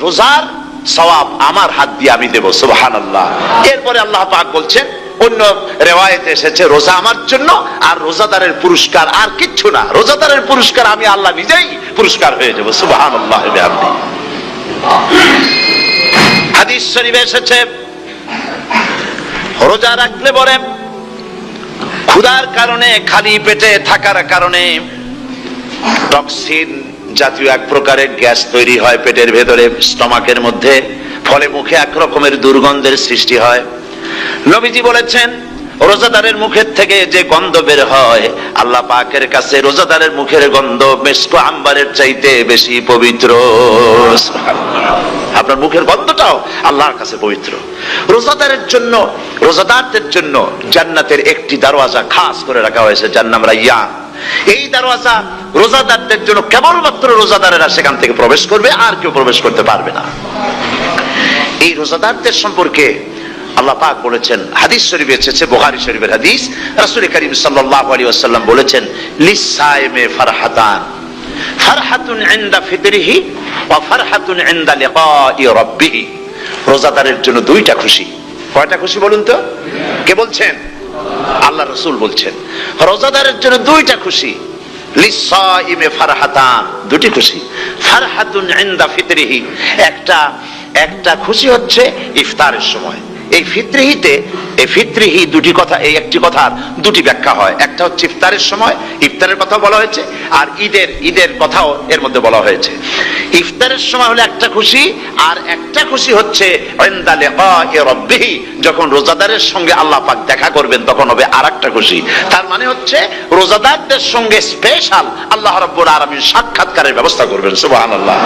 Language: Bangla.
রোজার সওয়াব আমার হাত দিয়ে আমি দেব, সুবহানাল্লাহ। এরপরে আল্লাহ পাক বলছেন, অন্য রিওয়ায়াতে এসেছে রোজা আমার জন্য, আর রোজাদারের পুরস্কার আর কিচ্ছু না, রোজাদারের পুরস্কার আমি আল্লাহ নিজেই পুরস্কার হয়ে যাব, সুবহানাল্লাহ। হাদিস শরীফে এসেছে রোজা রাখলে পরে ক্ষুধার কারণে, খালি পেটে থাকার কারণে টক্সিন জাতীয় এক প্রকারের গ্যাস তৈরি হয় পেটের ভেতরে, স্টমাকের মধ্যে, ফলে মুখে এক রকমের দুর্গন্ধের সৃষ্টি হয়। নবীজি বলেছেন রোজাদারের মুখের থেকে যে গন্ধ বের হয়, আল্লাহ পাকের কাছে রোজাদারের মুখের গন্ধ মিস্ক আম্বারের চাইতে বেশি পবিত্র। আপনার মুখের গন্ধটাও আল্লাহর কাছে পবিত্র। রোজাদারের জন্য, রোজাদারদের জন্য জান্নাতের একটি দরওয়াজা খাস করে রাখা হয়েছে, যার নাম রায়্যান। এই দরওয়াজা রোজাদারদের জন্য, কেবলমাত্র রোজাদারেরা সেখান থেকে প্রবেশ করবে, আর কেউ প্রবেশ করতে পারবে না। এই রোজাদারদের সম্পর্কে আল্লাহ পাক বলেছেন, হাদিস শরীফে এসেছে, বুখারী শরীফের হাদিস, রাসূল করিম সাল্লাল্লাহু আলাইহি ওয়াসাল্লাম বলেছেন, লিসাইমে ফারহাতান, ফারহাতুন ইনদা ফিতরিহি ওয়া ফারহাতুন ইনদা লিকাই রাব্বিহি। রোজাদারের জন্য দুইটা খুশি। কয়টা খুশি বলুন তো? কে বলছেন? আল্লাহ রাসূল বলছেন রোজাদারের জন্য দুইটা খুশি। লিসাইমে ফারহাতান, দুটি খুশি। ফারহাতুন ইনদা ফিতরিহি, একটা খুশি হচ্ছে ইফতারের সময়। এই ফিতরিহিতে, এই ফিতরিহি দুটি কথা, এই একটি কথার দুটি ব্যাখ্যা হয়। একটা হচ্ছে ইফতারের সময়, ইফতারের কথা বলা হয়েছে, আর ঈদের কথাও এর মধ্যে বলা হয়েছে। ইফতারের সময় হলো একটা খুশি, আর একটা খুশি হচ্ছে ইনদা লিকাই রাব্বিহি, যখন রোজাদারের সঙ্গে আল্লাহ পাক দেখা করবেন তখন হবে আরেকটা খুশি। তার মানে হচ্ছে রোজাদারদের সঙ্গে স্পেশাল আল্লাহ রাব্বুল আলামিন সাক্ষাৎকারের ব্যবস্থা করবেন, সুবহানাল্লাহ।